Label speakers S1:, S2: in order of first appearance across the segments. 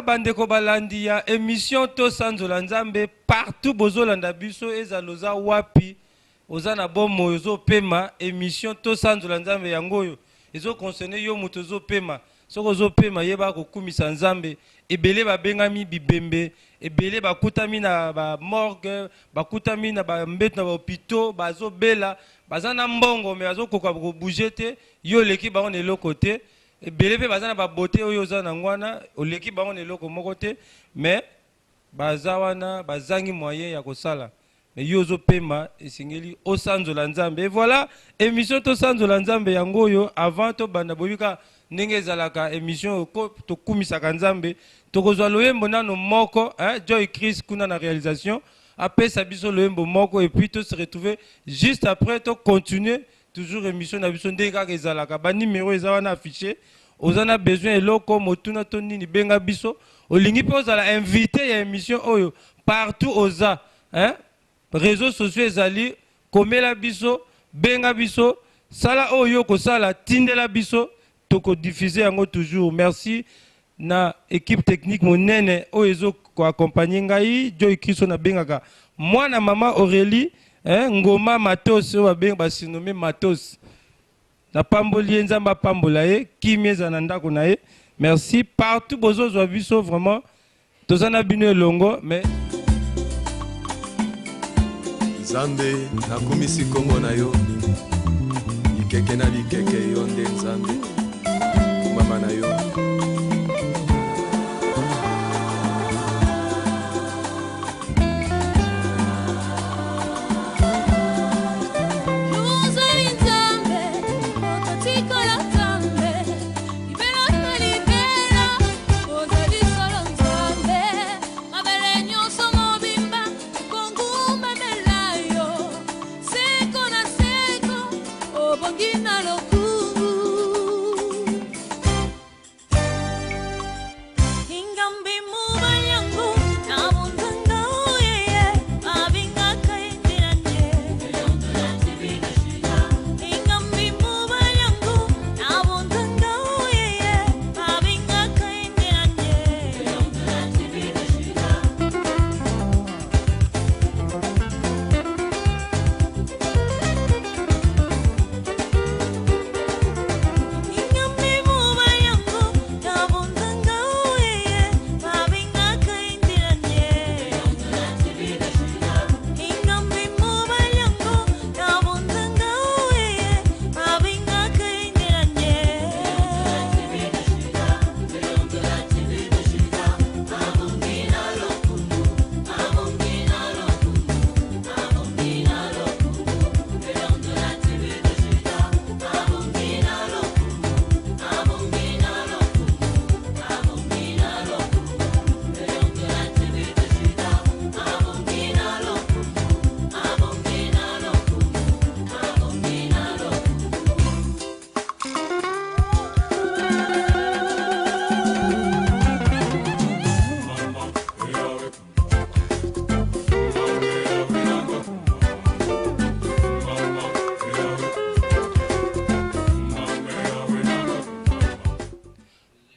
S1: bandeko balandi ya émission to sanzola nzambe partout bozolanda biso ezaloza wapi oza na bomo ozo pema émission to sanzola nzambe yango oyo ezo concerner yo muto zo pema soko zo pema yeba kokumisa nzambe ebele babengami bibembe ebele bakutami na ba morgue bakutami na ba mbeto na ba hôpitaux bazo bela bazana mbongo mais bazo koka ko bouger te yo leki ba on eloko te ebele pe bazana ba beauté oyo za na ngwana oleki ba on eloko moko te mais bazawana bazangi moyen ya kosala mais yo zo pema esingeli osanzola nzambe et voilà émission to sanzola nzambe yango yo avant to banda bobika ndenge ezalaka émission to kumisaka nzambe tokozwa loyembo nano moko Joy Chris kuna na réalisation après ça biso loyembo moko et puis to se retrouver juste après to continuer toujours émission na biso ndenge kaka ezalaka ba numéro ezawana affiché ozana besoin eloko motuna to nini benga biso olingi pe ozala invité ya émission oyo partout oza réseaux sociaux ezali komela biso benga biso sala oyo kosala tindela biso toko diffuser yango toujours merci na équipe technique monene oyo ko accompagner ngai Joy Kristo na bengaka mwana mama Aurélie ngoma matos oyo benga basinome matos na pamboli nzamba pambola ye kimeza na ndako na ye merci partout bozozwa biso vraiment tozana bino elongo mais
S2: Nzambe nakumisi kongo na yo ikeke na likeke yo nde Nzambe mama na yo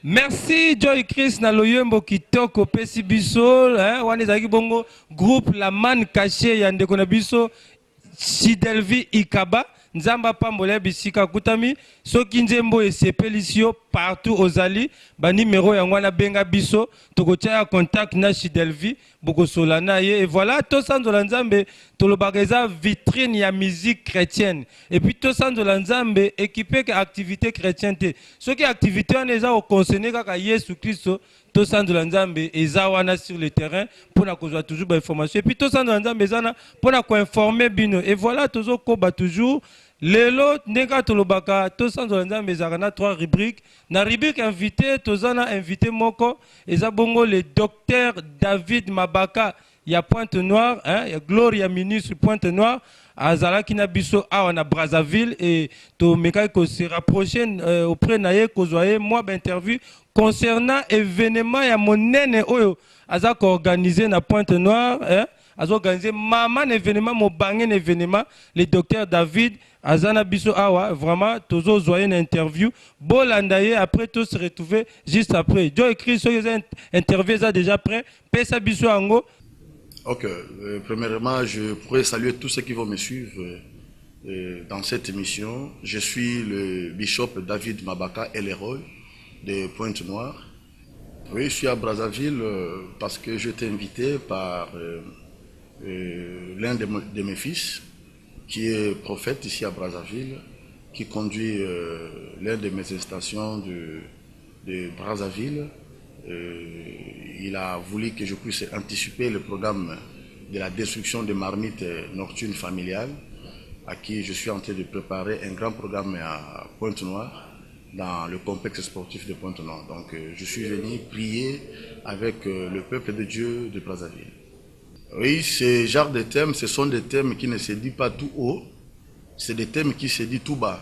S1: Merci Joy Chris na loyembo kitoko pesi biso wana ezalaki bongo groupe La Man Caché ya ndeko na biso Sidelvi Ikaba nzamba pambola bisika kutami soki nzembo esepelisio partout ozali ba numéro ya ngwana benga biso tokotia contact na Sidelvi bokosola na ye et voilà to sanzola nzambe tolobaka eza vitrine ya musique chrétienne et puis to sanzola nzambe équipé que activité chrétienne te soki activité wana eza oconcerner kaka Yesu Kristo to sanzola nzambe eza wana sur le terrain pour na kozwa toujours ba information et puis to sanzola nzambe ezana pour na ko informer bino et voilà tozo koba toujours lelo ndeka tolobaka to sanzola nzambe ezaka na 3 rubriques na rubrique invité tozana invité moko eza bongo le docteur David Mabaka ya Pointe Noire ya Gloria ministre Pointe Noire azalaki na biso awa na Brazzaville et to mekai ko se rapprocher auprès na ye kozwa moi interview concernant événement ya monene oyo azaka organisé na Pointe Noire azo organiser maman événement mobange événement le docteur David azana biso awa vraiment tozo zoyer une interview bolandaye après tout se retrouver juste après jo écrit sur les interviews ça déjà prêt pesa biso ango.
S3: Ok, premièrement je pourrais saluer tous ceux qui vont me suivre dans cette émission. Je suis le bishop David Mabaka Eleroy de Pointe-Noire. Oui, je suis à Brazzaville parce que j'ai été invité par l'un de mes fils, qui est prophète ici à Brazzaville, qui conduit l'un de mes stations de Brazzaville. Il a voulu que je puisse anticiper le programme de la destruction des marmites nocturnes familiales, à qui je suis en train de préparer un grand programme à Pointe-Noire, dans le complexe sportif de Pointe-Noire. Donc je suis venu prier avec le peuple de Dieu de Brazzaville. Oui, ce genre de thèmes, ce sont des thèmes qui ne se disent pas tout haut, c'est des thèmes qui se disent tout bas.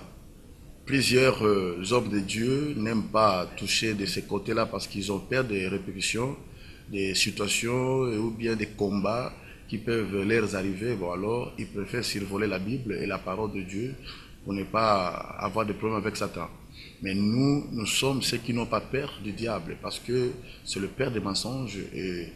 S3: Plusieurs hommes de Dieu n'aiment pas toucher de ces côtés-là parce qu'ils ont peur des répercussions, des situations ou bien des combats qui peuvent leur arriver. Bon, alors ils préfèrent survoler la Bible et la parole de Dieu pour ne pas avoir de problème avec Satan. Mais nous sommes ceux qui n'ont pas peur du diable parce que c'est le père des mensonges et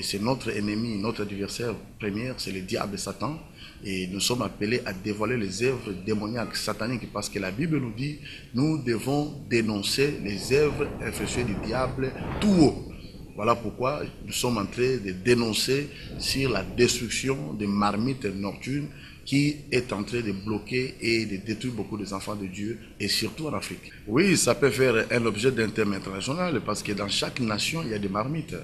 S3: c'est notre ennemi, notre adversaire premier, c'est le diable Satan. Et nous sommes appelés à dévoiler les œuvres démoniaques, sataniques, parce que la Bible nous dit nous devons dénoncer les œuvres infectieuses du diable tout haut. Voilà pourquoi nous sommes en train de dénoncer sur la destruction des marmites nocturnes qui est en train de bloquer et de détruire beaucoup des enfants de Dieu, et surtout en Afrique. Oui, ça peut faire un objet d'un thème international, parce que dans chaque nation, il y a des marmites.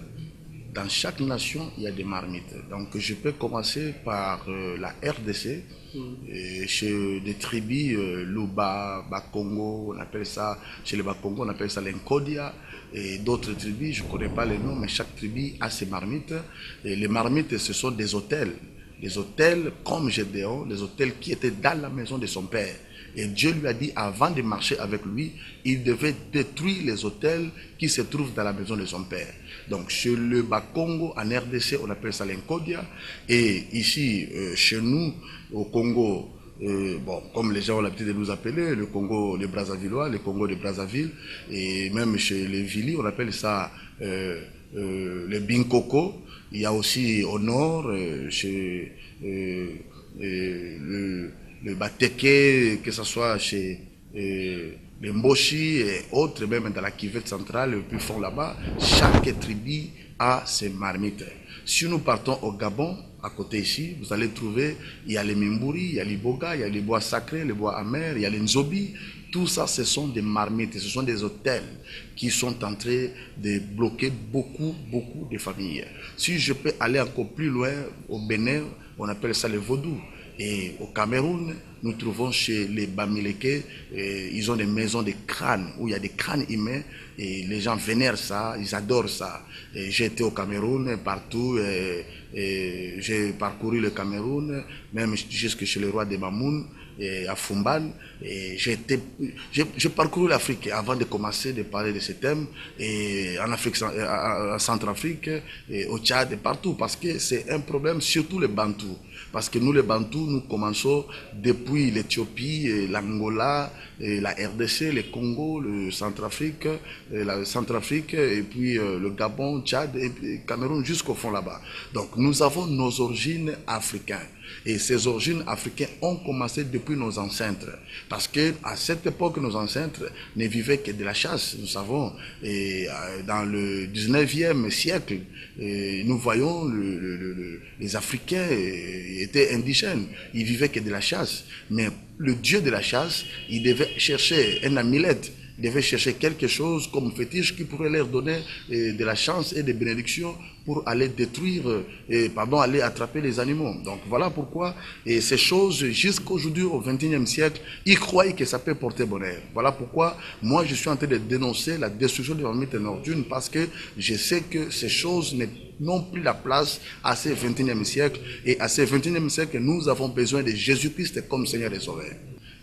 S3: Dans chaque nation, il y a des marmites. Donc je peux commencer par la RDC, chez des tribus, Luba, Bakongo, on appelle ça, chez les Bakongo, on appelle ça l'Enkodia, et d'autres tribus, je ne connais pas les noms, mais chaque tribu a ses marmites. Et les marmites, ce sont des hôtels. Des hôtels comme Gédéon, des hôtels qui étaient dans la maison de son père. Et Dieu lui a dit, avant de marcher avec lui, il devait détruire les hôtels qui se trouvent dans la maison de son père. Donc chez le Bakongo, en RDC, on appelle ça l'Enkodia. Et ici, chez nous, au Congo, bon, comme les gens ont l'habitude de nous appeler, le Congo, les Brazzavillois, le Congo de Brazzaville, et même chez les Vili, on appelle ça le Binkoko. Il y a aussi au nord, chez le Bateke, que ce soit chez les Mboshi et autres, même dans la Kivette centrale, le plus fond là-bas, chaque tribu a ses marmites. Si nous partons au Gabon, à côté ici, vous allez trouver, il y a les Mimburi, il y a les Boga, il y a les bois sacrés, les bois amers, il y a les Nzobi. Tout ça, ce sont des marmites, ce sont des hôtels qui sont en train de bloquer beaucoup de familles. Si je peux aller encore plus loin, au Bénin, on appelle ça le vaudou. Et au Cameroun, nous trouvons chez les Bamileke, ils ont des maisons de crânes, où il y a des crânes humains, et les gens vénèrent ça, ils adorent ça. J'ai été au Cameroun, partout, j'ai parcouru le Cameroun, même jusque chez le roi de Mamoun, à Fumban, et j'ai parcouru l'Afrique avant de commencer de parler de ce thème, et en Afrique, en Centrafrique, et au Tchad, et partout, parce que c'est un problème, surtout les Bantous. Parce que nous, les Bantous, nous commençons depuis l'Éthiopie, l'Angola, la RDC, le Congo, le Centrafrique, et puis le Gabon, Tchad, et puis Cameroun, jusqu'au fond là-bas. Donc nous avons nos origines africaines. Et ces origines africaines ont commencé depuis nos ancêtres. Parce qu'à cette époque, nos ancêtres ne vivaient que de la chasse. Nous savons, et dans le 19e siècle, nous voyons les Africains étaient indigènes. Ils vivaient que de la chasse. Mais le dieu de la chasse, il devait chercher un amulette. Il devait chercher quelque chose comme fétiche qui pourrait leur donner de la chance et des bénédictions pour aller détruire, aller attraper les animaux. Donc voilà pourquoi et ces choses, jusqu'aujourd'hui, au XXIe siècle, ils croyaient que ça peut porter bonheur. Voilà pourquoi moi je suis en train de dénoncer la destruction des marmites nocturnes, parce que je sais que ces choses n'ont plus la place à ce XXIe siècle. Et à ce XXIe siècle, nous avons besoin de Jésus-Christ comme Seigneur et Sauveur.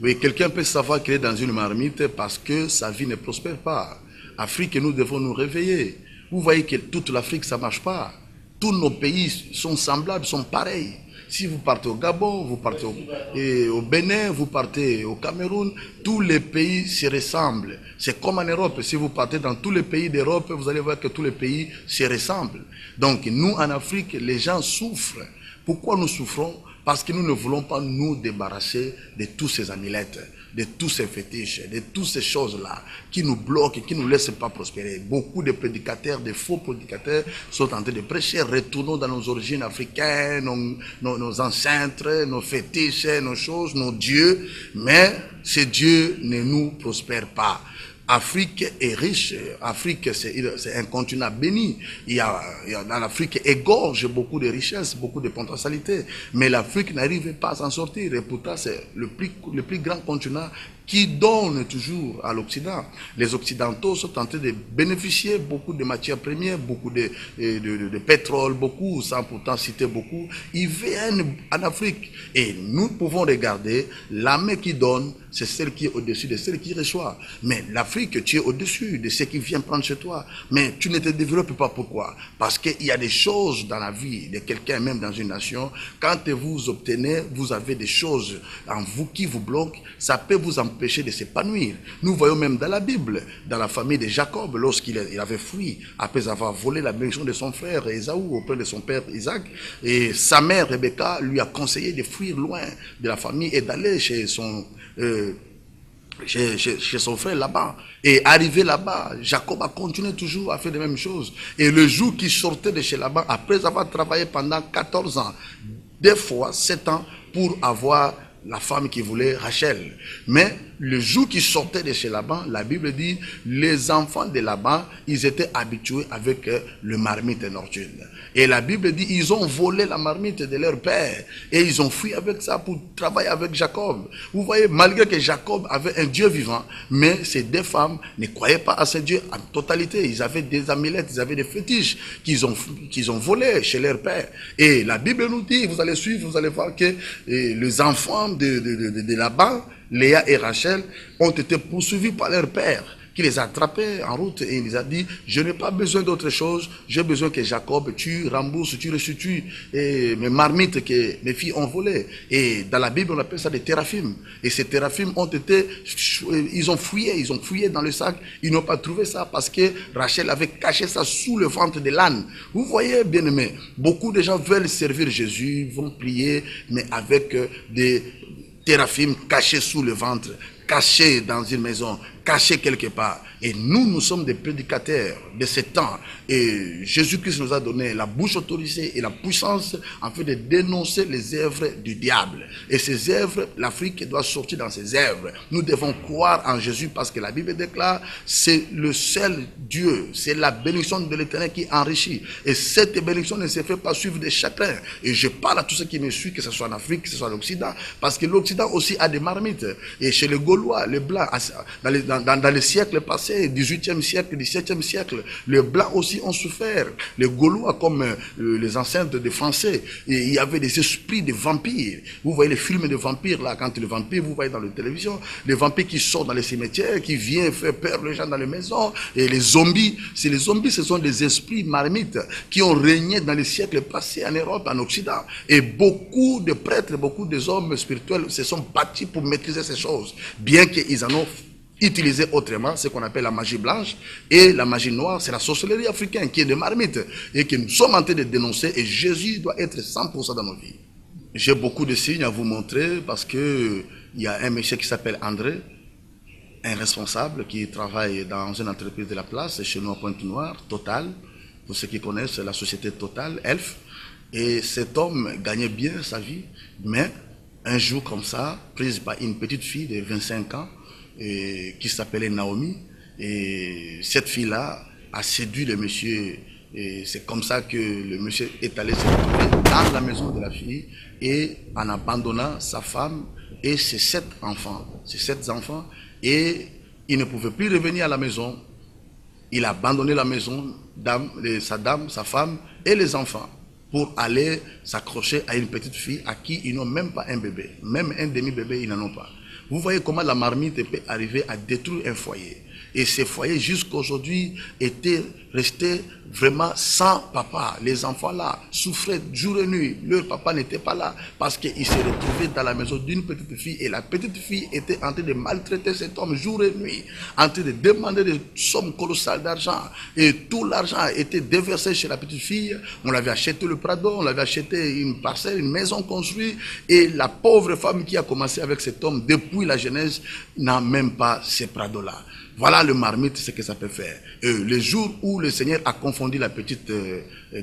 S3: Oui, quelqu'un peut savoir qu'il est dans une marmite parce que sa vie ne prospère pas. Afrique, nous devons nous réveiller. Vous voyez que toute l'Afrique, ça ne marche pas. Tous nos pays sont semblables, sont pareils. Si vous partez au Gabon, vous partez au Bénin, vous partez au Cameroun, tous les pays se ressemblent. C'est comme en Europe. Si vous partez dans tous les pays d'Europe, vous allez voir que tous les pays se ressemblent. Donc nous, en Afrique, les gens souffrent. Pourquoi nous souffrons? Parce que nous ne voulons pas nous débarrasser de tous ces amulettes, de tous ces fétiches, de toutes ces choses-là qui nous bloquent et qui ne nous laissent pas prospérer. Beaucoup de prédicateurs, de faux prédicateurs sont en train de prêcher. Retournons dans nos origines africaines, nos ancêtres, nos fétiches, nos choses, nos dieux. Mais ces dieux ne nous prospèrent pas. Afrique est riche, Afrique c'est un continent béni. Dans l'Afrique égorge beaucoup de richesses, beaucoup de potentialités, mais l'Afrique n'arrive pas à s'en sortir. Et pourtant c'est le plus grand continent qui donne toujours à l'Occident. Les Occidentaux sont en train de bénéficier beaucoup de matières premières, beaucoup de pétrole, beaucoup, sans pourtant citer beaucoup. Ils viennent en Afrique et nous pouvons regarder la main qui donne, c'est celle qui est au-dessus de celle qui reçoit. Mais l'Afrique, tu es au-dessus de ce qui vient prendre chez toi. Mais tu ne te développes pas. Pourquoi? Parce qu'il y a des choses dans la vie de quelqu'un, même dans une nation. Quand vous obtenez, vous avez des choses en vous qui vous bloquent, ça peut vous empêcher de s'épanouir. Nous voyons même dans la Bible, dans la famille de Jacob, lorsqu'il avait fui, après avoir volé la bénédiction de son frère Ésaü auprès de son père Isaac, et sa mère Rebecca lui a conseillé de fuir loin de la famille et d'aller chez son frère là-bas. Et arrivé là-bas, Jacob a continué toujours à faire les mêmes choses. Et le jour qu'il sortait de chez là-bas, après avoir travaillé pendant 14 ans, des fois 7 ans, pour avoir la femme qui voulait Rachel. Mais le jour qu'il sortait de chez Laban, la Bible dit, les enfants de Laban, ils étaient habitués avec le marmite nocturne. Et la Bible dit, ils ont volé la marmite de leur père. Et ils ont fui avec ça pour travailler avec Jacob. Vous voyez, malgré que Jacob avait un Dieu vivant, mais ces deux femmes ne croyaient pas à ce Dieu en totalité. Ils avaient des amulettes, ils avaient des fétiches qu'ils ont volés chez leur père. Et la Bible nous dit, vous allez suivre, vous allez voir que les enfants de Laban, Léa et Rachel, ont été poursuivis par leur père, qui les a attrapés en route et il les a dit, je n'ai pas besoin d'autre chose, j'ai besoin que Jacob, tu rembourses, tu restitues mes marmites que mes filles ont volées. Et dans la Bible, on appelle ça des téraphim. Et ces téraphim ils ont fouillé dans le sac, ils n'ont pas trouvé ça parce que Rachel avait caché ça sous le ventre de l'âne. Vous voyez, bien aimé, beaucoup de gens veulent servir Jésus, vont prier, mais avec des téraphim cachés sous le ventre, cachés dans une maison, cachés quelque part. Et nous sommes des prédicateurs de ce temps. Et Jésus-Christ nous a donné la bouche autorisée et la puissance en fait de dénoncer les œuvres du diable. Et ces œuvres, l'Afrique doit sortir dans ces œuvres. Nous devons croire en Jésus parce que la Bible déclare, c'est le seul Dieu, c'est la bénédiction de l'Éternel qui enrichit. Et cette bénédiction ne se fait pas suivre de chacun. Et je parle à tous ceux qui me suivent, que ce soit en Afrique, que ce soit en Occident, parce que l'Occident aussi a des marmites. Et chez les Gaulois, les Blancs, dans les siècles passés, 18e siècle, 17e siècle, les Blancs aussi ont souffert. Les Gaulois, comme les ancêtres des Français, et il y avait des esprits de vampires. Vous voyez les films de vampires, là, quand les vampires, vous voyez dans la télévision, les vampires qui sortent dans les cimetières, qui viennent faire peur aux gens dans les maisons, et les zombies. Les zombies, ce sont des esprits marmites qui ont régné dans les siècles passés en Europe, en Occident. Et beaucoup de prêtres, beaucoup des hommes spirituels se sont battus pour maîtriser ces choses, bien qu'ils en ont utilisé autrement, ce qu'on appelle la magie blanche, et la magie noire, c'est la sorcellerie africaine qui est de marmite et que nous sommes en train de dénoncer, et Jésus doit être 100% dans nos vies. J'ai beaucoup de signes à vous montrer parce que il y a un monsieur qui s'appelle André, un responsable qui travaille dans une entreprise de la place, chez nous à Pointe-Noire, Total, pour ceux qui connaissent la société Total, Elf, et cet homme gagnait bien sa vie, mais un jour comme ça, prise par une petite fille de 25 ans, qui s'appelait Naomi, et cette fille-là a séduit le monsieur, et c'est comme ça que le monsieur est allé se retrouver dans la maison de la fille, et en abandonnant sa femme et ses 7 enfants, et il ne pouvait plus revenir à la maison. Il a abandonné la maison, sa femme et les enfants, pour aller s'accrocher à une petite fille à qui ils n'ont même pas un bébé, même un demi-bébé ils n'en ont pas. Vous voyez comment la marmite peut arriver à détruire un foyer. Et ces foyers, jusqu'à aujourd'hui, étaient restés vraiment sans papa. Les enfants là souffraient jour et nuit. Leur papa n'était pas là parce qu'ils se retrouvaient dans la maison d'une petite fille. Et la petite fille était en train de maltraiter cet homme jour et nuit, en train de demander des sommes colossales d'argent. Et tout l'argent était déversé chez la petite fille. On l'avait acheté le Prado, on l'avait acheté une parcelle, une maison construite. Et la pauvre femme qui a commencé avec cet homme depuis la jeunesse n'a même pas ces Prados-là. Voilà le marmite, ce que ça peut faire. Le jour où le Seigneur a confondu la petite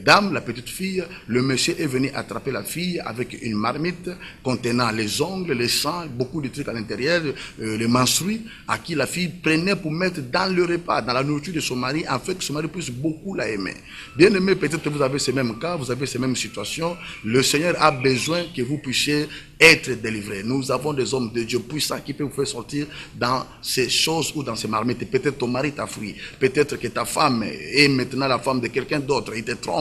S3: dame, la petite fille, le monsieur est venu attraper la fille avec une marmite contenant les ongles, les sangs, beaucoup de trucs à l'intérieur, les menstrues, à qui la fille prenait pour mettre dans le repas, dans la nourriture de son mari, afin que son mari puisse beaucoup la aimer. Bien aimé, peut-être que vous avez ces mêmes cas, vous avez ces mêmes situations. Le Seigneur a besoin que vous puissiez être délivré. Nous avons des hommes de Dieu puissants qui peuvent vous faire sortir dans ces choses ou dans ces marmites. Peut-être ton mari t'a fui, peut-être que ta femme est maintenant la femme de quelqu'un d'autre, il te trompe.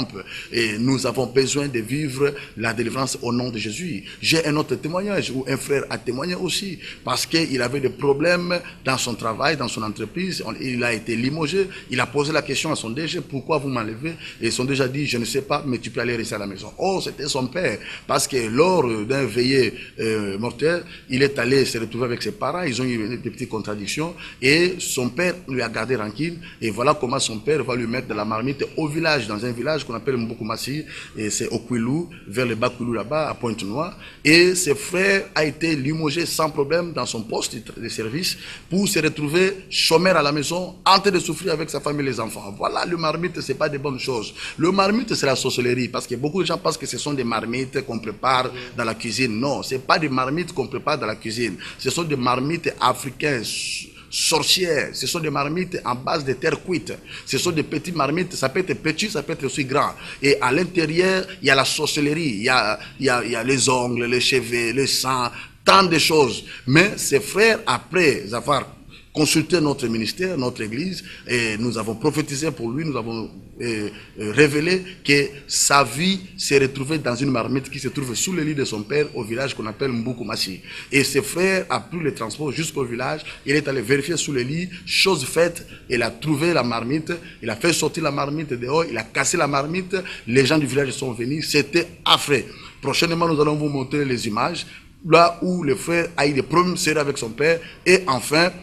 S3: Et nous avons besoin de vivre la délivrance au nom de Jésus. J'ai un autre témoignage où un frère a témoigné aussi parce qu'il avait des problèmes dans son travail, dans son entreprise. Il a été limogé. Il a posé la question à son DG, pourquoi vous m'enlevez? Et son DG a dit, je ne sais pas, mais tu peux aller rester à la maison. Oh, c'était son père, parce que lors d'un veillé mortel, il est allé se retrouver avec ses parents, ils ont eu des petites contradictions et son père lui a gardé tranquille. Et voilà comment son père va lui mettre de la marmite au village, dans un village qu'on appelle Mboukoumasi, et c'est au Kouilou, vers le bas Kouilou là-bas, à Pointe-Noire. Et ses frères a été limogé sans problème dans son poste de service pour se retrouver chômeur à la maison, en train de souffrir avec sa famille et les enfants. Voilà, le marmite, c'est pas des bonnes choses. Le marmite, c'est la sorcellerie, parce que beaucoup de gens pensent que ce sont des marmites qu'on prépare dans la cuisine. Non, ce n'est pas des marmites qu'on prépare dans la cuisine. Ce sont des marmites africaines, sorcières. Ce sont des marmites en base de terre cuite. Ce sont des petites marmites, ça peut être petit, ça peut être aussi grand. Et à l'intérieur, il y a la sorcellerie, il y a les ongles, les cheveux, le sang, tant de choses. Mais ces frères, après avoir consulté notre ministère, notre église, et nous avons prophétisé pour lui, nous avons révélé que sa vie s'est retrouvée dans une marmite qui se trouve sous le lit de son père au village qu'on appelle Mboukoumasi. Et ses frères a pris le transport jusqu'au village, il est allé vérifier sous le lit, chose faite, il a trouvé la marmite, il a fait sortir la marmite dehors, il a cassé la marmite, les gens du village sont venus, c'était affreux. Prochainement, nous allons vous montrer les images, là où le frère a eu des problèmes sérieux avec son père, et enfin,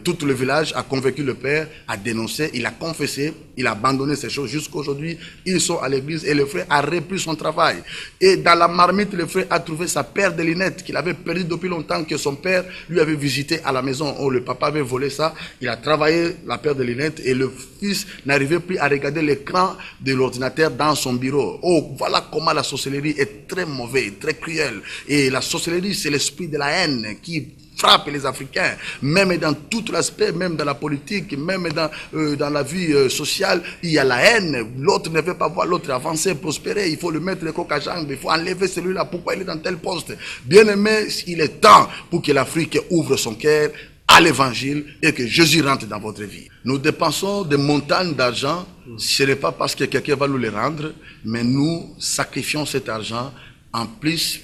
S3: tout le village a convaincu le père, a dénoncé, il a confessé, il a abandonné ces choses. Jusqu'aujourd'hui, ils sont à l'église et le frère a repris son travail. Et dans la marmite, le frère a trouvé sa paire de lunettes qu'il avait perdue depuis longtemps, que son père lui avait visité à la maison. Oh, le papa avait volé ça, il a travaillé la paire de lunettes et le fils n'arrivait plus à regarder l'écran de l'ordinateur dans son bureau. Oh, voilà comment la sorcellerie est très mauvaise, très cruelle. Et la sorcellerie, c'est l'esprit de la haine qui frappe les Africains, même dans tout l'aspect, même dans la politique, même dans la vie sociale, il y a la haine. L'autre ne veut pas voir l'autre avancer, prospérer, il faut le mettre le coq à jambe, il faut enlever celui-là, pourquoi il est dans tel poste. Bien aimé, il est temps pour que l'Afrique ouvre son cœur à l'évangile et que Jésus rentre dans votre vie. Nous dépensons des montagnes d'argent, ce n'est pas parce que quelqu'un va nous les rendre, mais nous sacrifions cet argent en plus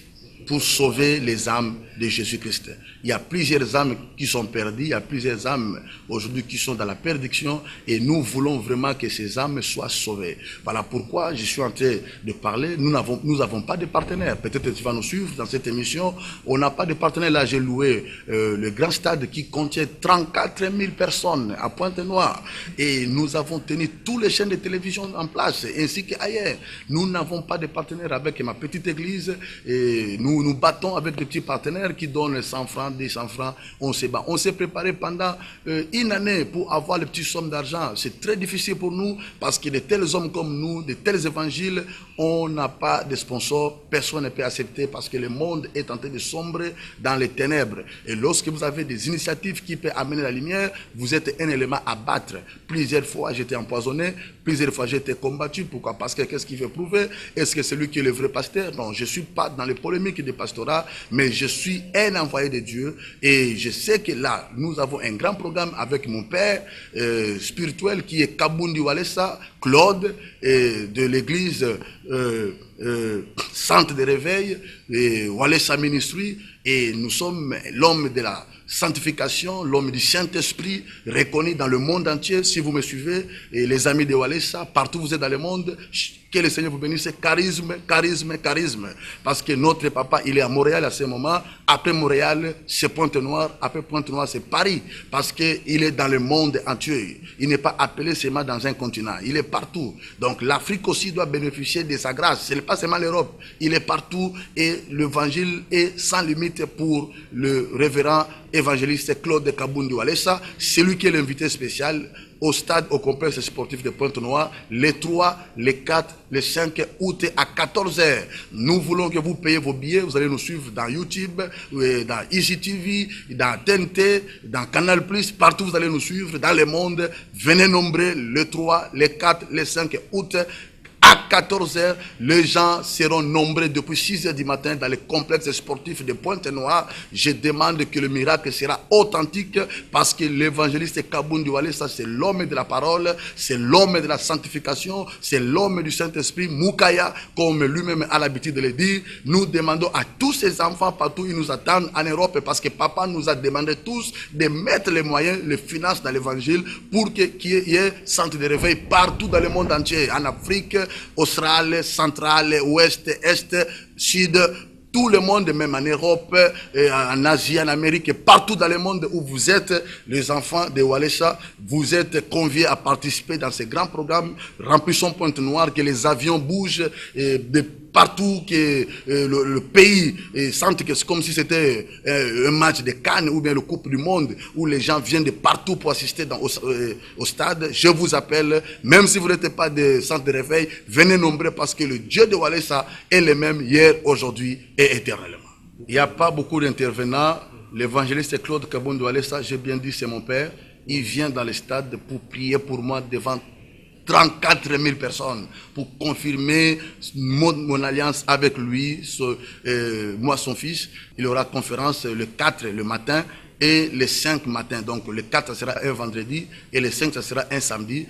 S3: pour sauver les âmes de Jésus-Christ. Il y a plusieurs âmes qui sont perdues, il y a plusieurs âmes aujourd'hui qui sont dans la perdition et nous voulons vraiment que ces âmes soient sauvées. Voilà pourquoi je suis en train de parler. Nous n'avons pas de partenaires. Peut-être que tu vas nous suivre dans cette émission. On n'a pas de partenaires. Là, j'ai loué le grand stade qui contient 34 000 personnes à Pointe-Noire. Et nous avons tenu tous les chaînes de télévision en place, ainsi qu'ailleurs. Nous n'avons pas de partenaires avec ma petite église. Et nous battons avec des petits partenaires qui donnent 100 francs, 200 francs. On se bat. On s'est préparé pendant une année pour avoir les petites sommes d'argent. C'est très difficile pour nous parce que de tels hommes comme nous, de tels évangiles, on n'a pas de sponsors. Personne ne peut accepter parce que le monde est en train de sombrer dans les ténèbres. Et lorsque vous avez des initiatives qui peuvent amener la lumière, vous êtes un élément à battre. Plusieurs fois, j'étais empoisonné. Plusieurs fois, j'ai été combattu. Pourquoi? Parce que qu'est-ce qu'il veut prouver? Est-ce que c'est lui qui est le vrai pasteur? Non, je ne suis pas dans les polémiques des pastorats, mais je suis un envoyé de Dieu. Et je sais que là, nous avons un grand programme avec mon père spirituel qui est Kabundi Walesa, Claude, de l'église centre de réveil, Walesa Ministry, et nous sommes l'homme de la sanctification, l'homme du Saint-Esprit, reconnu dans le monde entier. Si vous me suivez, et les amis de Walesa, partout où vous êtes dans le monde, que le Seigneur vous bénisse. Charisme, charisme, charisme. Parce que notre papa, il est à Montréal à ce moment. Après Montréal, c'est Pointe-Noire. Après Pointe-Noire, c'est Paris. Parce qu'il est dans le monde entier. Il n'est pas appelé seulement dans un continent. Il est partout. Donc l'Afrique aussi doit bénéficier de sa grâce. Ce n'est pas seulement l'Europe. Il est partout et l'évangile est sans limite pour le révérend évangéliste Claude Kaboundou Walesa. C'est lui qui est l'invité spécial au stade, au complexe sportif de Pointe-Noire, les 3, les 4, les 5 août à 14 h. Nous voulons que vous payiez vos billets. Vous allez nous suivre dans YouTube, dans IGTV, dans TNT, dans Canal+, partout vous allez nous suivre dans le monde. Venez nombreux les 3, les 4, les 5 août. À 14 h, les gens seront nombreux depuis 6 h du matin dans le complexe sportif de Pointe-Noire. Je demande que le miracle sera authentique parce que l'évangéliste Kaboundou Walesa, c'est l'homme de la parole, c'est l'homme de la sanctification, c'est l'homme du Saint-Esprit, Moukaya, comme lui-même a l'habitude de le dire. Nous demandons à tous ces enfants partout, ils nous attendent en Europe parce que papa nous a demandé tous de mettre les moyens, les finances dans l'évangile pour qu'il y ait centre de réveil partout dans le monde entier, en Afrique, Australie, centrale, ouest, est, sud, tout le monde, même en Europe, en Asie, en Amérique, partout dans le monde où vous êtes, les enfants de Walesa, vous êtes conviés à participer dans ce grand programme. Remplissons Pointe-Noire, que les avions bougent de partout, que le pays sente que c'est comme si c'était un match de Cannes ou bien le Coupe du Monde, où les gens viennent de partout pour assister au stade. Je vous appelle, même si vous n'êtes pas de centre de réveil, venez nombreux parce que le Dieu de Walesa est le même hier, aujourd'hui et éternellement. Il n'y a pas beaucoup d'intervenants. L'évangéliste Claude Kaboundou Walesa, j'ai bien dit, c'est mon père. Il vient dans le stade pour prier pour moi devant 34 000 personnes pour confirmer mon alliance avec lui, moi son fils. Il aura conférence le 4 le matin et le 5 matin. Donc le 4 ça sera un vendredi et le 5 ça sera un samedi.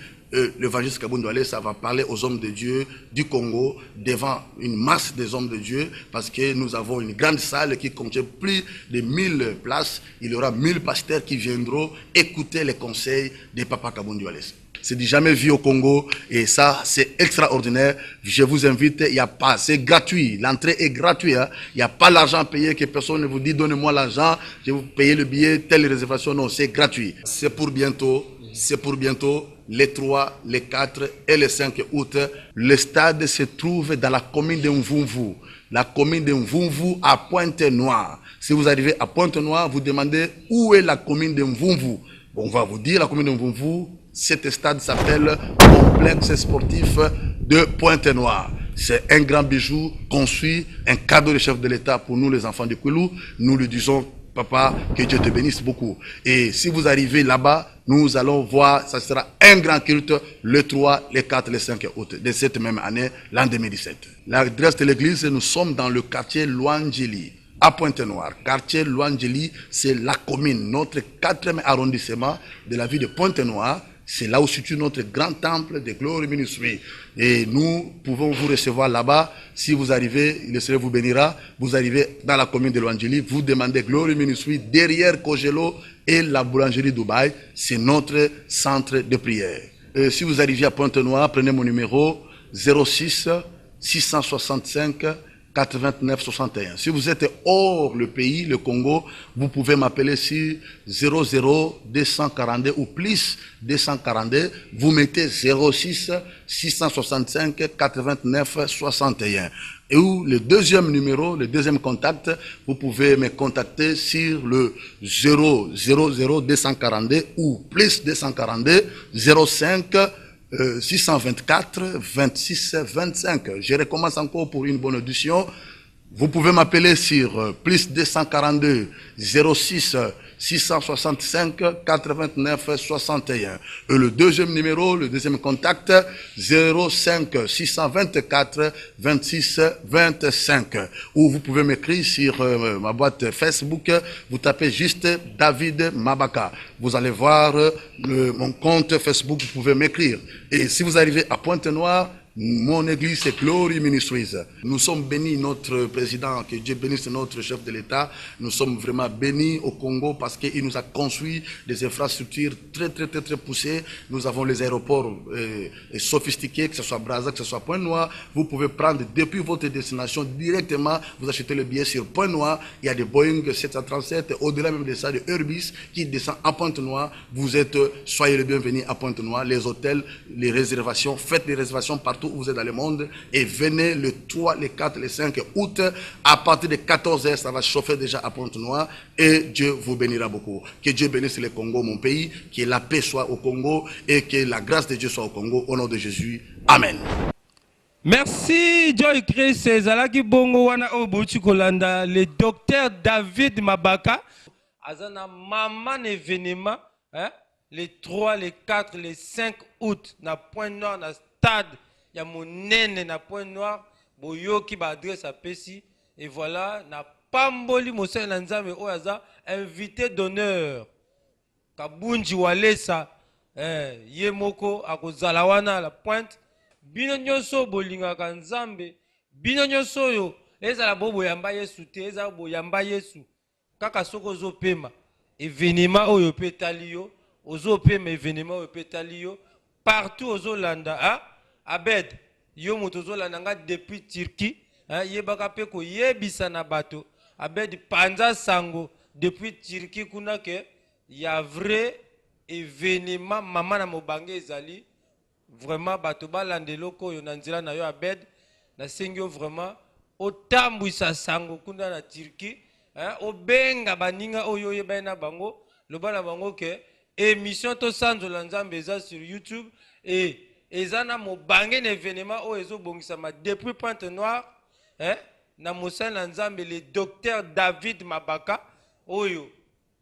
S3: L'évangéliste Kaboundou Walesa va parler aux hommes de Dieu du Congo devant une masse des hommes de Dieu parce que nous avons une grande salle qui contient plus de 1000 places. Il y aura 1000 pasteurs qui viendront écouter les conseils de Papa Kaboundou Walesa. C'est du jamais vu au Congo et ça c'est extraordinaire. Je vous invite, il n'y a pas, c'est gratuit, l'entrée est gratuite, hein. Il n'y a pas l'argent payé que personne ne vous dit donnez-moi l'argent, je vais vous payer le billet, telle réservation, non, c'est gratuit. C'est pour bientôt, les 3, les 4 et les 5 août. Le stade se trouve dans la commune de Mvumvu, la commune de Mvumvu à Pointe-Noire. Si vous arrivez à Pointe-Noire, vous demandez où est la commune de Mvumvu. Bon, on va vous dire la commune de Mvumvu. Cet stade s'appelle Complexe Sportif de Pointe-Noire. C'est un grand bijou construit, un cadeau du chef de l'État pour nous les enfants de Kouilou. Nous lui disons, papa, que Dieu te bénisse beaucoup. Et si vous arrivez là-bas, nous allons voir, ça sera un grand culte le 3, le 4, le 5 août de cette même année, l'an 2017. L'adresse de l'église, nous sommes dans le quartier Louangeli, à Pointe-Noire. Quartier Louangeli, c'est la commune, notre 4e arrondissement de la ville de Pointe-Noire. C'est là où se situe notre grand temple de Glory Ministry. Et nous pouvons vous recevoir là-bas. Si vous arrivez, le Seigneur vous bénira. Vous arrivez dans la commune de Louangeli, vous demandez Glory Ministry derrière Kogelo et la boulangerie Dubaï. C'est notre centre de prière. Si vous arrivez à Pointe-Noire, prenez mon numéro 06 665 89 61. Si vous êtes hors le pays, le Congo, vous pouvez m'appeler sur 00 242 ou plus 242. Vous mettez 06 665 89 61. Et où le deuxième numéro, le deuxième contact, vous pouvez me contacter sur le 000 242 ou plus 242 05 624 26 25. Je recommence encore pour une bonne audition. Vous pouvez m'appeler sur plus 242 06 665 89 61. Et le deuxième numéro, le deuxième contact, 05 624 26 25. Ou vous pouvez m'écrire sur ma boîte Facebook. Vous tapez juste David Mabaka. Vous allez voir mon compte Facebook, vous pouvez m'écrire. Et si vous arrivez à Pointe-Noire, Mon église, c'est Glory Ministries. Nous sommes bénis, notre président, que Dieu bénisse notre chef de l'État. Nous sommes vraiment bénis au Congo parce qu'il nous a construit des infrastructures très poussées. Nous avons les aéroports sophistiqués, que ce soit Brazza, que ce soit Pointe-Noire. Vous pouvez prendre depuis votre destination directement, vous achetez le billet sur Pointe-Noire. Il y a des Boeing 737, au-delà même de ça, de Airbus qui descend à Pointe-Noire. Soyez les bienvenus à Pointe-Noire. Les hôtels, les réservations, faites les réservations partout où vous êtes dans le monde et venez le 3, le 4, le 5 août. À partir de 14h, ça va chauffer déjà à Pointe-Noire et Dieu vous bénira beaucoup. Que Dieu bénisse le Congo, mon pays, que la paix soit au Congo et que la grâce de Dieu soit au Congo. Au nom de Jésus. Amen.
S1: Merci Joy Chris Zalaki Bongo wana Obuchi Kolanda, le docteur David Mabaka. Azana maman événement, hein? Les 3, les 4, les 5 août, na Pointe-Noire, na stade, il y a mon nene na Pointe-Noire, boyoki ba adresse à Pessi, et voilà, na Pamboli Moussa Nanzame Oaza, invité d'honneur. Kabunji Walesa, Yemoko, Akozalawana, la Pointe, Bino Nyoso, Bolinga Kanzambe, Bino Nyoso yo, Ezala Bobo Yamba Yesu, Teza Bo Yamba Yesu, Kaka Soko Zo Pema, événement Oyo Petalio, Ozo Pema, événement Oyo Petalio, partout aux Olanda, hein? Abed, yo motozo Landa depuis Turquie, hein? Yebaka Peko, Yebisa na bato, Abed Panza Sango, depuis Turquie, kuna ke, y a vrai événement, maman na mobange ezali, vraiment bato balande loko yo nanzila na yo Abed, na sengyo vraiment, otambwisa sango kuna na Turquie, hein? Obenga baninga oyo yebena bango, lobana bango ke, émission to Sanzola Nzambe eza sur YouTube et ezana mo bangé événement o ezo bongisama depuis Pointe-Noire, hein, na Mosala Nzambe le docteur David Mabaka oyo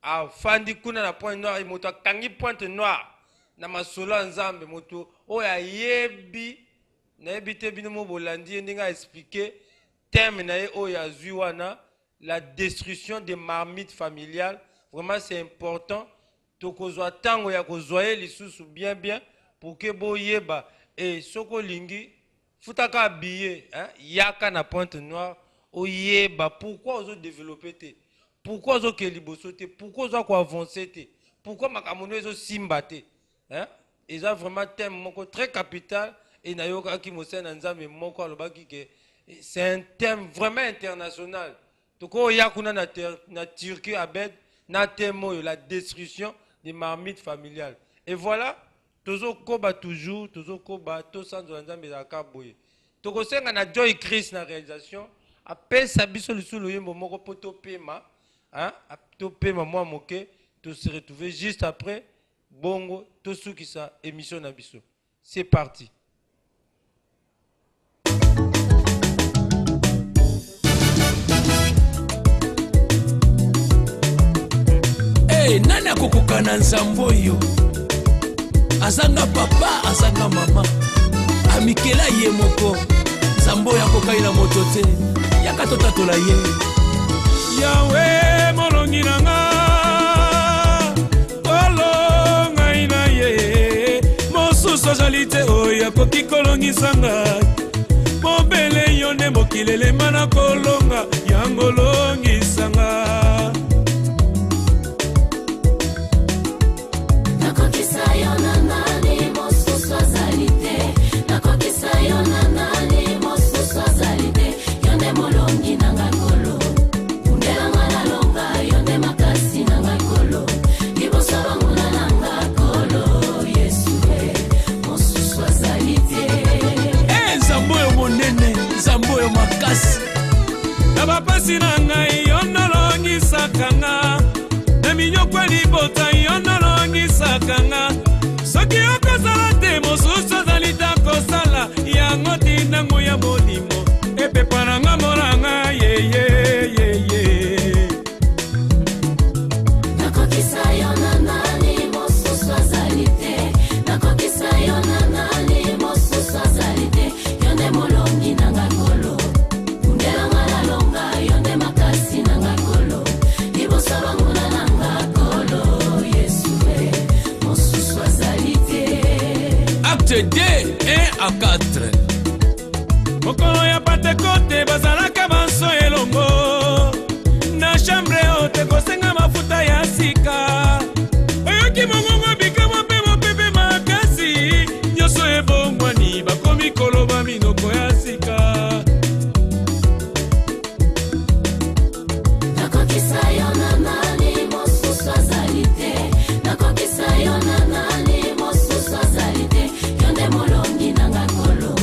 S1: a fandi kuna na Pointe-Noire moto kangi Pointe-Noire na masolo Nzambe moto oya yebi na yebite bino mo bolandi ndinga expliquer thème na ye oya zuwana la destruction des marmites familiales. Vraiment c'est important. Tokozwa tango ya kozwaye lisusu bien pour que boyeba et soko lingi futaka billet, hein, yaka na Pointe-Noire oyeba pourquoi ozo développer te, pourquoi ozo keliboso te, pourquoi ozo ko avancer te, pourquoi makamono ezo simba te, hein, et ça vraiment thème moko très capital et nayoka ki Mosala Nzambe moko alobaki que c'est un thème vraiment international. Toko yakuna na Turquie Abed na thème la destruction des marmites familiales. Et voilà, tozo koba toujours, tozo koba, to Sanzola Nzambe la kaboye. Toko senga na Joy Chris na réalisation, apé sabiso lisulu yembo moko poto pema, hein, to pema moi moke, to se retrouver juste après, bongo, to souki sa émission na biso. C'est parti.
S4: Nani akokoka na nzambo yo azanga papa azanga mama amikela ye moko nzambo yakokai na moto te yakatotatola ye yawe molongi nanga kolonga ina ye mosusu azali te oyo akoki kolongisanga mobele yo nde mokilelema na kolonga yango longisanga. Bapasi na ngai yonolongisaka nga na minyoko libota yonolongisaka nga soki okozala te mosusu azali ta kosala yango tindango ya molimo epepa na nga molanga yeye nakokisa yo na nani mosusu azali te nakokisa yo na nani mosusu azali te yo nde molongi na nga kolo Acte 2, 1 à 4. mokolo ya Pentekote bazalaka banso elongo na chambre haute kosenga mafuta ya sika oyoki mongongo bikamo mpe mopepe makasi nyonso ebongwani bakomi koloba minoko ya sika
S5: nakokisa yo na nani mosusu azali te nakokisa yo na nani mosusu azali te yo nde molongi nanga kolo.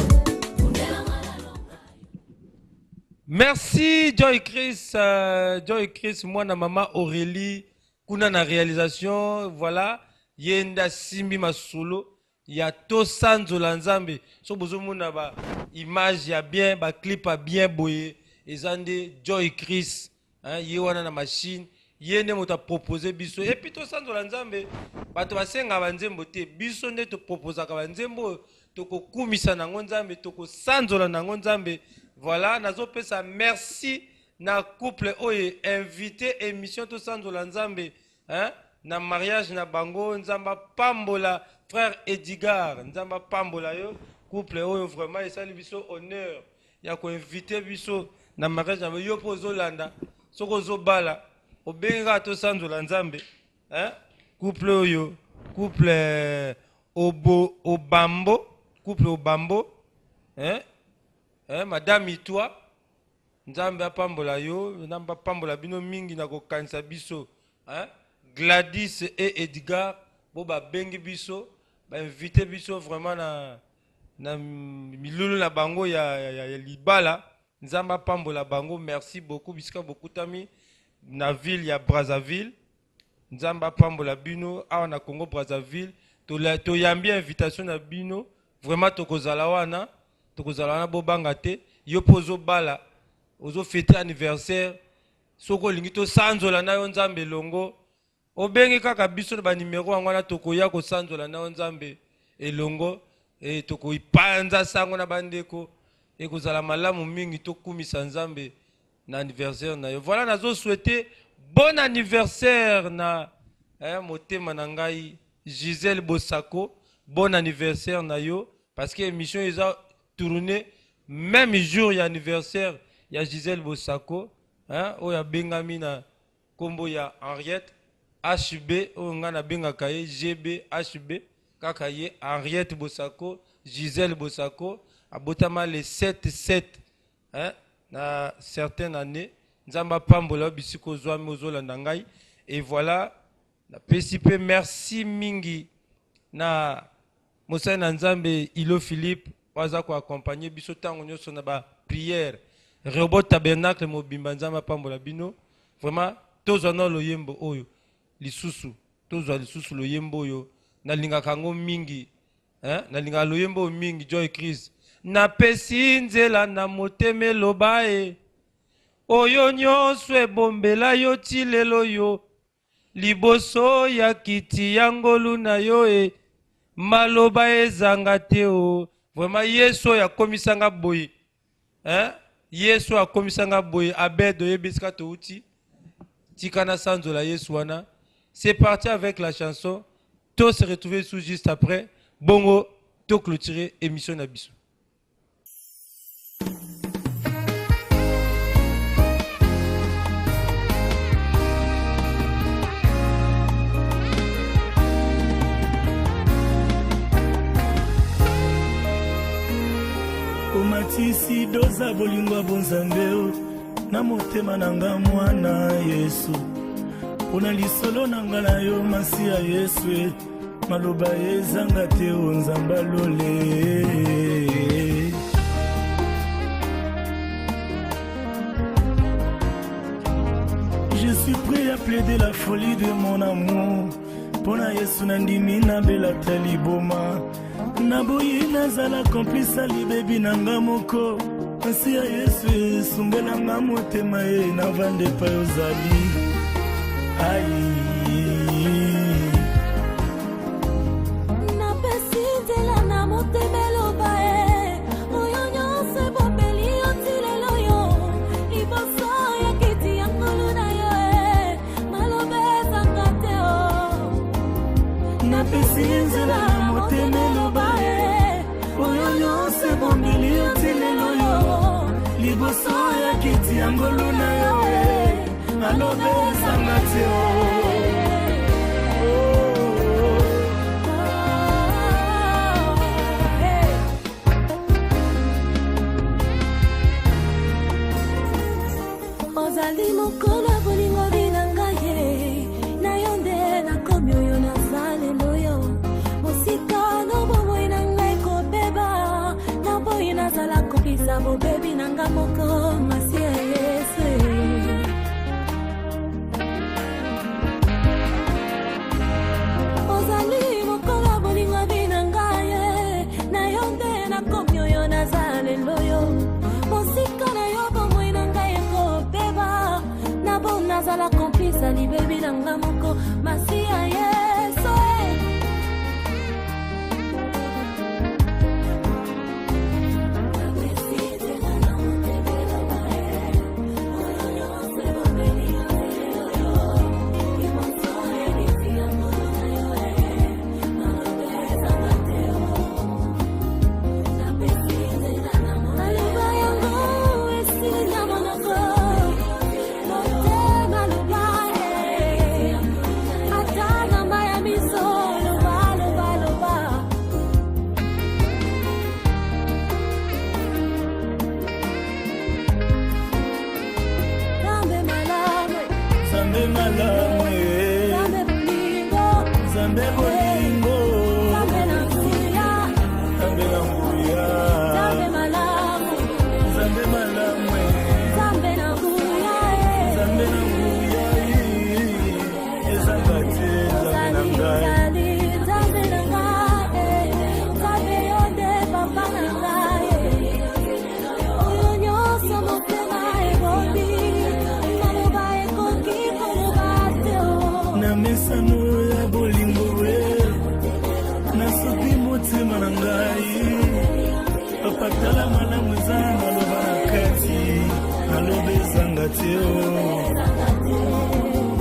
S1: Merci Joy Chris, moi na maman Aurélie, kuna na réalisation, voilà, yenda simbi masolo, ya to sanzo lanzambe, so bozo mona ba image ya bien, ba clip a bien boye, ezande Joy Chris, hein, yewana na machine, yende mota proposé biso, et puis to sanzo lanzambe, bato basenga banzembo te, biso nde to proposa ka banzembo, toko kumisa na ngonzambe, toko sanzo la na ngonzambe. Voilà, nazo pesa merci na couple oye invité émission to sanzo la nzambe, hein, na mariage na bango nzamba pambola frère Edgar, nzamba pambola yo couple oyo vraiment esali biso honneur ya ko invité biso na mariage na yo pozo landa soko zo bala obenga to sanzo la nzambe, hein, couple oyo couple Obambo, couple Obambo, hein. Madame Itwa, nzambe apambola yo, nzamba pambola bino mingi na kokanisa biso, hein? Gladys et Edgar, boba bengi biso, ba invité biso vraiment na milulu na bango ya libala, nzamba pambola bango, merci beaucoup bisika beaucoup tami na ville ya Brazzaville, nzamba pambola bino awa na Congo Brazzaville, to yambi invitation na bino, vraiment tokozala wana. Tokozala bobanga te yo pozo bala ozo fêter anniversaire soko lingito sanzola na yo nzambe longo obengi kaka biso ba numéro ngwana tokoya ko sanzola na yo nzambe elongo e toko ipanza sango na bandeko e kozala malamu mingi to kumisa nzambe na anniversaire na yo. Voilà, nazo souhaiter bon anniversaire na motema na ngai Gisèle Bosako, bon anniversaire na yo parce que émission eza tourné même jour y anniversaire y a Gisèle Bosako, hein, o ya bengami na kombo ya Henriette HB o ngana benga kaye GB HB kaka ye Henriette Bosako, Gisèle Bosako abotama le 7-7, hein, na certaines années nzamba pambola bisiko zwa mozola ndangai. Et voilà na PCP merci mingi na Mosana Nzambe Ilo Philippe waza ko accompagner biso tango nyoso na ba prière robot tabernacle mobimba nzamba pambola bino vraiment tozana loyembo oyo lisusu tozwa lisusu loyembo oyo nalinga kango mingi, hein, nalinga loyembo mingi Joy Chris na pesi nzela na moteme lobae oyo nyonso ebombela yo tilelo yo liboso ya kiti yangolu na yo maloba ezanga te o. Vraiment, Yesu ya komisanga boye. Hein? Yesu ya komisanga boye. Abedo yebiska touti. Tikana sanzola Yesu wana. C'est parti avec la chanson. Tout se retrouver sous juste après. Bongo, tout clôturer émission Nabiso.
S6: Omatisi doza bolingo bonzambeo na motema nanga mwana Yesu pona lisolo nanga na yo masi ya Yesu maloba ezanga te onzamba lole. Je suis prêt à plaider la folie de mon amour pona Yesu nandimi na bela taliboma naboyi nazala complice alibebi nanga moko asi ya Yesu sumbelanga motema na vande pa ozali ai
S5: na pesi nzela na motema loba oyo nyonso bobeli otilelo yo liboso ya kiti ya ngolu na yo maloba ezanga te o
S6: na pesi nzela na motema loba oyo nyonso bobeli otilelo yo yangolu na yo alobe ezanga te
S5: ozali mokolo bolingo binanga ye na yo nde nakomi oyo nazalelo yo mosika nobomoi na ngai kobeba naboyi nazala kopesa bobebi nanga moko masi ya yesu ozali mokolo bolingo binanga ye na yo nde nakomi oyo nazalelo yo mosika na yo bomoi na ngai kobeba nabo nazala kompisa libebi nanga moko masi ya yesu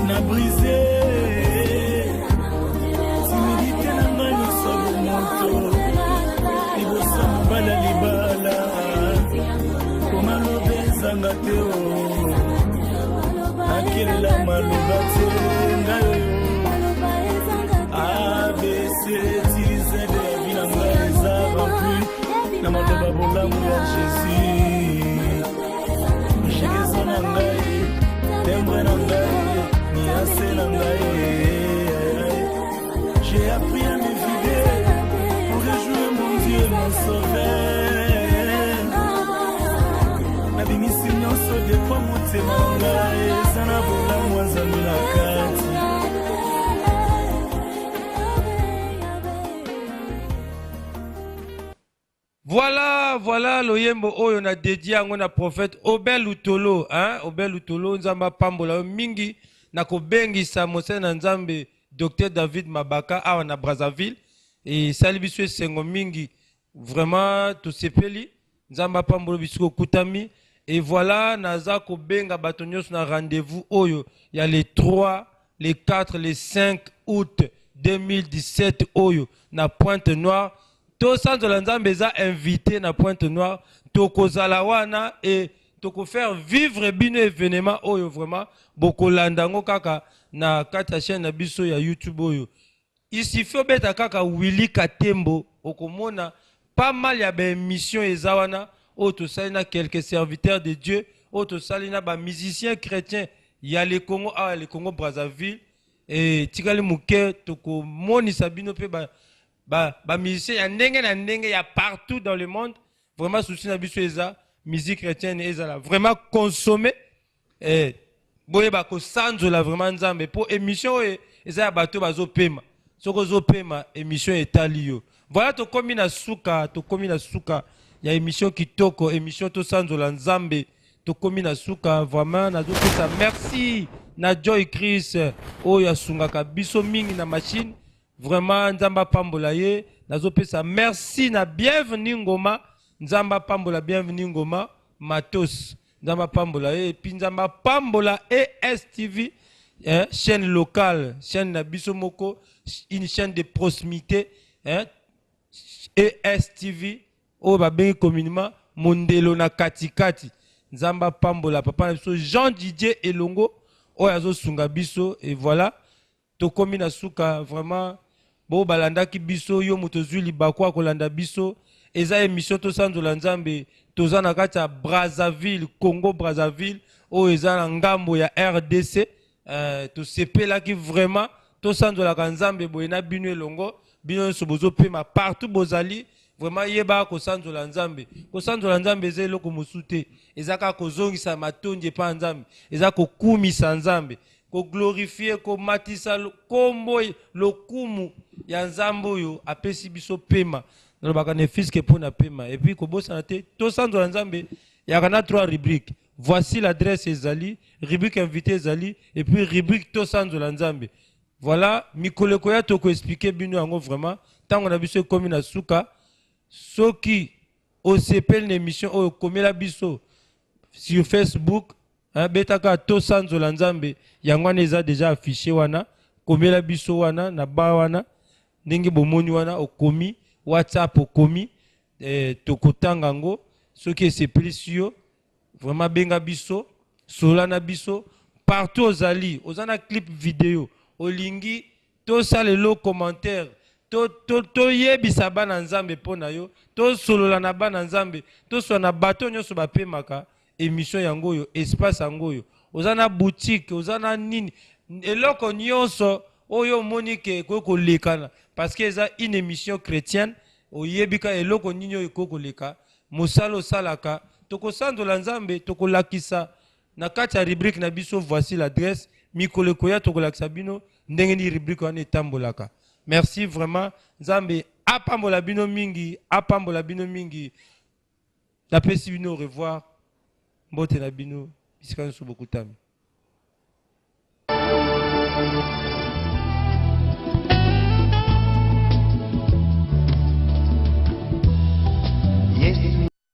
S5: na brisé timidité na ngai nyonso moto libosa mobala libala komaloba ezanga te akelela maloba te ngai oyo abc tilizede ya vi na ngai eza rempli na maloba bolamu ya jésus jegezo na ngai j'ai appris à me vider pour réjouir mon Dieu, mon sauveur. Nabimisi nyonso depuis motema ngai ezana bolamu azami na kati.
S1: Voilà loyembo oyo na dédié yango na prophète Obel Utolo, hein? Obel Utolo nzamba pambola mingi na kobengisa mosena nzambe Dr David Mabaka awa na Brazzaville et salibiso sengo mingi vraiment to sepeli nzamba pambola bisiko kutami et voilà naza kobenga bato nyonso na rendez-vous oyo ya les 3, les 4, les 5 août 2017 oyo na Pointe-Noire. Tout ça de l'ensemble est invité na Pointe-Noire, toko zalawana et toko faire vivre bien événement oyo vraiment boko landango kaka na kata chaîne na biso ya YouTube oyo. Ici faut beta kaka Willy Katembo okomona pas mal ya ba émission ezawana auto salina quelques serviteurs de Dieu, auto salina ba musiciens chrétiens ya le Congo ah le Congo Brazzaville et tikali muke toko moni sabino pe ba musicien ya ndenge na ndenge ya partout dans le monde vraiment souci na biso eza musique chrétienne eza vraiment consommer boye ba ko sanzola vraiment nzambe pour émission eza ya bato bazo pema soko zo pema émission etali yo voilà to komi na suka ya émission kitoko émission to sanzola nzambe to komi na suka vraiment na zo pesa merci na Joy Chris oyo asungaka biso mingi na machine. Vraiment, Nzamba Pambola ye, nazo pesa merci na bienvenue Ngoma, Nzamba Pambola bienvenue Ngoma, Matos, Nzamba Pambola ye, et puis Nzamba Pambola ESTV, chaîne locale, chaîne na Bisomoko, une chaîne de proximité, ESTV, oh ba ben communément, Mondelo na Katikati, Nzamba Pambola, papa na biso Jean Didier Elongo, Oyazo Sunga biso, et voilà. Tokomi na suka, vraiment, bo balanda ki biso, yo motozui libakwa kolanda biso, eza émission to sanzola nzambe, toza na kati ya Brazzaville, Congo Brazzaville, o eza na ngambo ya RDC, to sepela ki vraiment, to sanzola kanzambe boyena bino elongo, bino sobozo pema partout bozali, vraiment yeba ko sanzola nzambe. Ko sanzola nzambe eza eloko musute, eza ka kozongisa matondi pa nzambe, eza ko kumisa nzambe. Ko glorifier, ko matisa kombo lokumu ya nzambe oyo apesi biso pema. Dans le ne fils que pour na pema. Et puis ko bosana te to sanzola nzambe ya kana 3 rubriques. Voici l'adresse ezali, rubrique invité ezali et puis rubrique to sanzola nzambe. Voilà, Mikolo Koya toko expliquer bino yango vraiment. Tant on a biso komi na suka, soki o sepel l'émission o komela biso sur Facebook, hein, betaka to sanzola nzambe, yango eza déjà affiché wana, komela biso wana na ba wana, ndenge bomoni wana o komi WhatsApp o komi toko tangango, soki sepeli sio, vraiment benga biso, solana biso, partout ozali, ozana clip vidéo. Olingi to salelo commentaire to yebisa bana nzambe pona yo to solola na bana nzambe to so na bato nyoso bapemaka émission yango yo espace yango yo ozana boutique ozana nini eloko nyonso oyo monike ko lekana parce que eza une émission chrétienne oyebika eloko nini yo ko leka mosalo salaka to ko sandola nzambe to ko lakisa na kati ya rubrique na biso voici l'adresse Mikolo Koya tokolakisa bino ndenge ni rubrique wana etambolaka. Merci vraiment Nzambe apambola bino mingi, apambola bino mingi. Napesi bino au revoir. Mbote na bino bisika nso bokutami.